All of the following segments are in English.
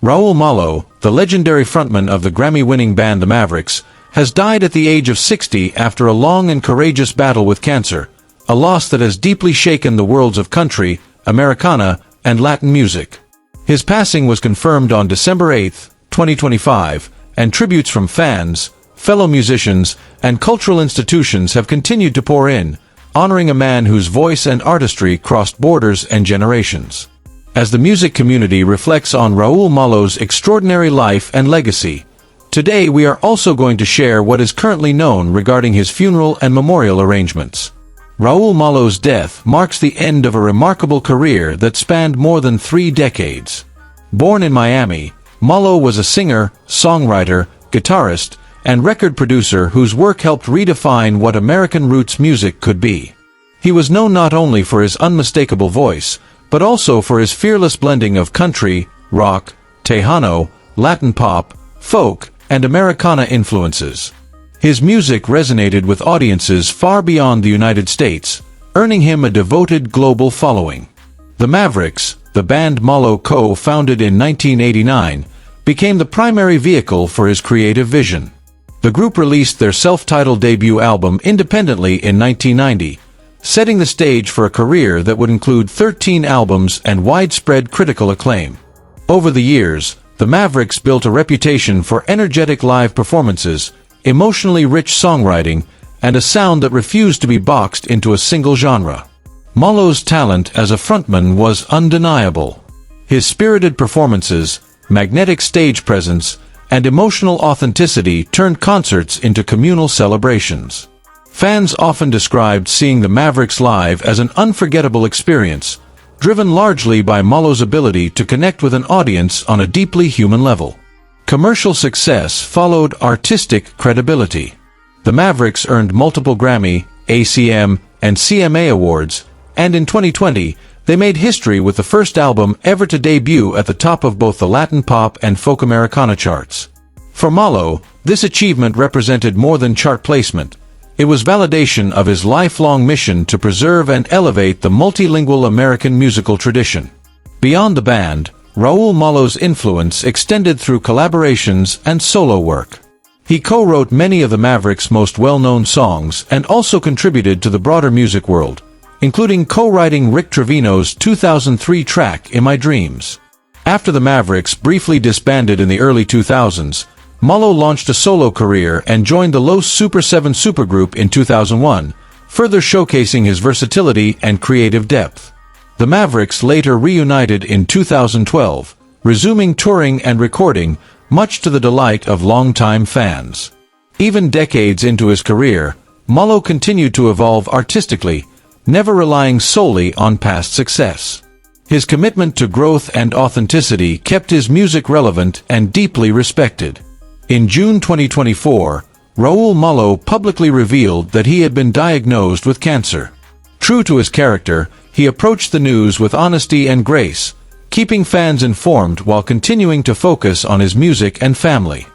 Raul Malo, the legendary frontman of the Grammy-winning band the Mavericks, has died at the age of 60 after a long and courageous battle with cancer, a loss that has deeply shaken the worlds of country, Americana, and Latin music. His passing was confirmed on December 8, 2025, and tributes from fans, fellow musicians, and cultural institutions have continued to pour in, honoring a man whose voice and artistry crossed borders and generations. As the music community reflects on Raul Malo's extraordinary life and legacy, today we are also going to share what is currently known regarding his funeral and memorial arrangements. Raul Malo's death marks the end of a remarkable career that spanned more than 3 decades. Born in Miami, Malo was a singer, songwriter, guitarist, and record producer whose work helped redefine what American roots music could be. He was known not only for his unmistakable voice, but also for his fearless blending of country, rock, Tejano, Latin pop, folk, and Americana influences. His music resonated with audiences far beyond the United States, earning him a devoted global following. The Mavericks, the band Malo co-founded in 1989, became the primary vehicle for his creative vision. The group released their self-titled debut album independently in 1990, setting the stage for a career that would include 13 albums and widespread critical acclaim. Over the years, the Mavericks built a reputation for energetic live performances, emotionally rich songwriting, and a sound that refused to be boxed into a single genre. Malo's talent as a frontman was undeniable. His spirited performances, magnetic stage presence, and emotional authenticity turned concerts into communal celebrations. Fans often described seeing the Mavericks live as an unforgettable experience, driven largely by Malo's ability to connect with an audience on a deeply human level. Commercial success followed artistic credibility. The Mavericks earned multiple Grammy, ACM, and CMA awards, and in 2020, they made history with the first album ever to debut at the top of both the Latin pop and folk Americana charts. For Malo, this achievement represented more than chart placement. It was validation of his lifelong mission to preserve and elevate the multilingual American musical tradition. Beyond the band, Raul Malo's influence extended through collaborations and solo work. He co-wrote many of the Mavericks' most well-known songs and also contributed to the broader music world, including co-writing Rick Trevino's 2003 track In My Dreams. After the Mavericks briefly disbanded in the early 2000s, Malo launched a solo career and joined the Los Super 7 supergroup in 2001, further showcasing his versatility and creative depth. The Mavericks later reunited in 2012, resuming touring and recording, much to the delight of longtime fans. Even decades into his career, Malo continued to evolve artistically, never relying solely on past success. His commitment to growth and authenticity kept his music relevant and deeply respected. In June 2024, Raul Malo publicly revealed that he had been diagnosed with cancer. True to his character, he approached the news with honesty and grace, keeping fans informed while continuing to focus on his music and family.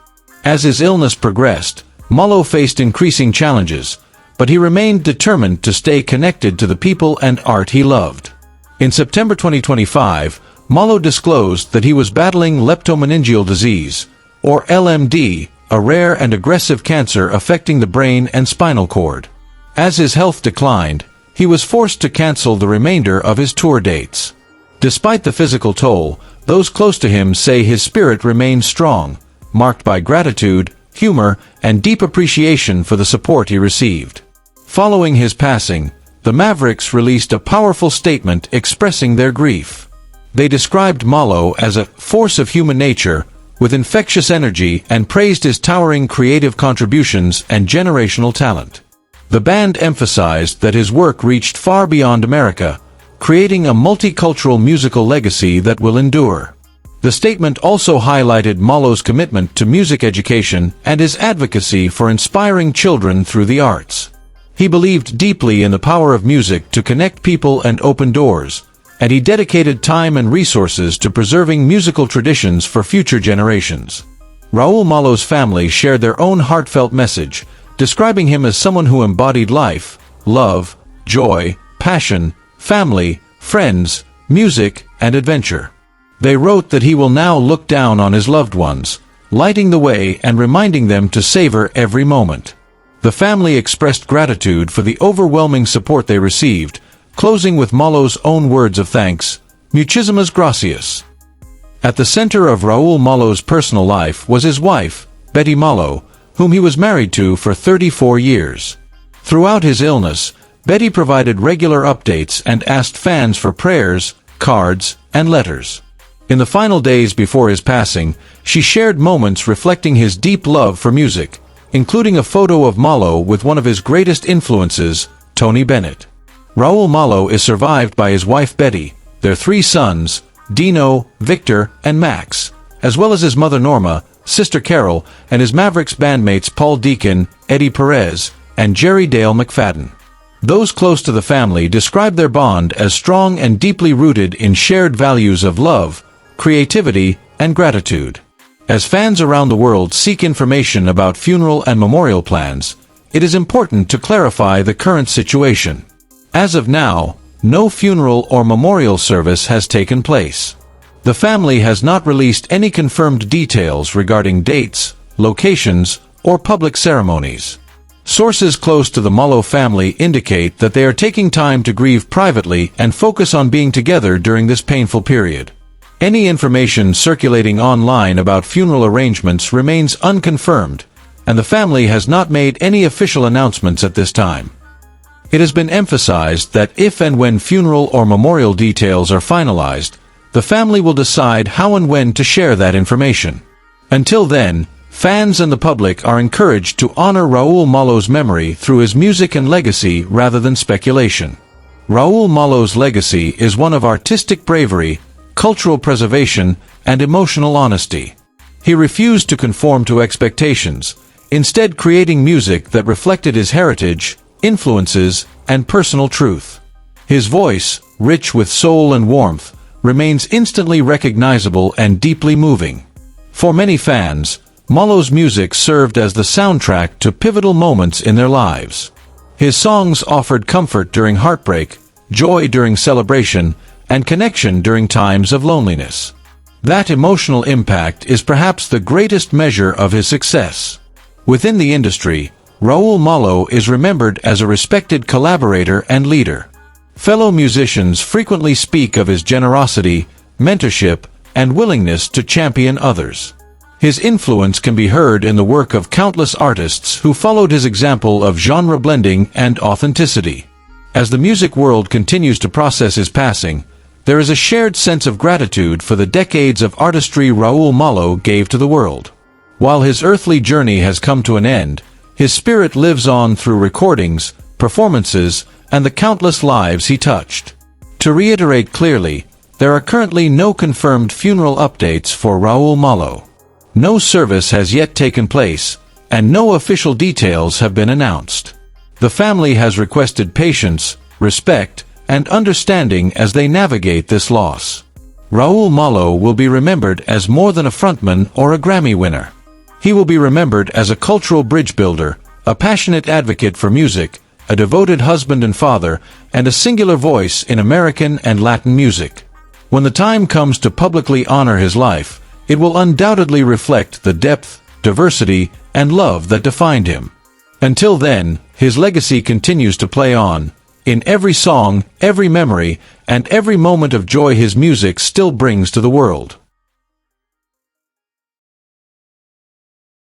As his illness progressed, Malo faced increasing challenges, but he remained determined to stay connected to the people and art he loved. In September 2025, Malo disclosed that he was battling leptomeningeal disease, or LMD, a rare and aggressive cancer affecting the brain and spinal cord. As his health declined, he was forced to cancel the remainder of his tour dates. Despite the physical toll, those close to him say his spirit remained strong, marked by gratitude, humor, and deep appreciation for the support he received. Following his passing, the Mavericks released a powerful statement expressing their grief. They described Malo as a force of human nature, with infectious energy, and praised his towering creative contributions and generational talent. The band emphasized that his work reached far beyond America, creating a multicultural musical legacy that will endure. The statement also highlighted Malo's commitment to music education and his advocacy for inspiring children through the arts. He believed deeply in the power of music to connect people and open doors, and he dedicated time and resources to preserving musical traditions for future generations. Raul Malo's family shared their own heartfelt message, describing him as someone who embodied life, love, joy, passion, family, friends, music, and adventure. They wrote that he will now look down on his loved ones, lighting the way and reminding them to savor every moment. The family expressed gratitude for the overwhelming support they received, closing with Malo's own words of thanks, "Muchísimas gracias." At the center of Raul Malo's personal life was his wife, Betty Malo, whom he was married to for 34 years. Throughout his illness, Betty provided regular updates and asked fans for prayers, cards, and letters. In the final days before his passing, she shared moments reflecting his deep love for music, including a photo of Malo with one of his greatest influences, Tony Bennett. Raul Malo is survived by his wife Betty, their 3 sons, Dino, Victor, and Max, as well as his mother Norma, sister Carol, and his Mavericks bandmates Paul Deacon, Eddie Perez, and Jerry Dale McFadden. Those close to the family describe their bond as strong and deeply rooted in shared values of love, creativity, and gratitude. As fans around the world seek information about funeral and memorial plans, it is important to clarify the current situation. As of now, no funeral or memorial service has taken place. The family has not released any confirmed details regarding dates, locations, or public ceremonies. Sources close to the Malo family indicate that they are taking time to grieve privately and focus on being together during this painful period. Any information circulating online about funeral arrangements remains unconfirmed, and the family has not made any official announcements at this time. It has been emphasized that if and when funeral or memorial details are finalized, the family will decide how and when to share that information. Until then, fans and the public are encouraged to honor Raul Malo's memory through his music and legacy rather than speculation. Raul Malo's legacy is one of artistic bravery, cultural preservation, and emotional honesty. He refused to conform to expectations, instead creating music that reflected his heritage, influences, and personal truth. His voice, rich with soul and warmth, remains instantly recognizable and deeply moving. For many fans, Malo's music served as the soundtrack to pivotal moments in their lives. His songs offered comfort during heartbreak, joy during celebration, and connection during times of loneliness. That emotional impact is perhaps the greatest measure of his success. Within the industry, Raul Malo is remembered as a respected collaborator and leader. Fellow musicians frequently speak of his generosity, mentorship, and willingness to champion others. His influence can be heard in the work of countless artists who followed his example of genre blending and authenticity. As the music world continues to process his passing, there is a shared sense of gratitude for the decades of artistry Raul Malo gave to the world. While his earthly journey has come to an end, his spirit lives on through recordings, performances, and the countless lives he touched. To reiterate clearly, there are currently no confirmed funeral updates for Raul Malo. No service has yet taken place, and no official details have been announced. The family has requested patience, respect, and understanding as they navigate this loss. Raul Malo will be remembered as more than a frontman or a Grammy winner. He will be remembered as a cultural bridge builder, a passionate advocate for music, a devoted husband and father, and a singular voice in American and Latin music. When the time comes to publicly honor his life, it will undoubtedly reflect the depth, diversity, and love that defined him. Until then, his legacy continues to play on, in every song, every memory, and every moment of joy his music still brings to the world.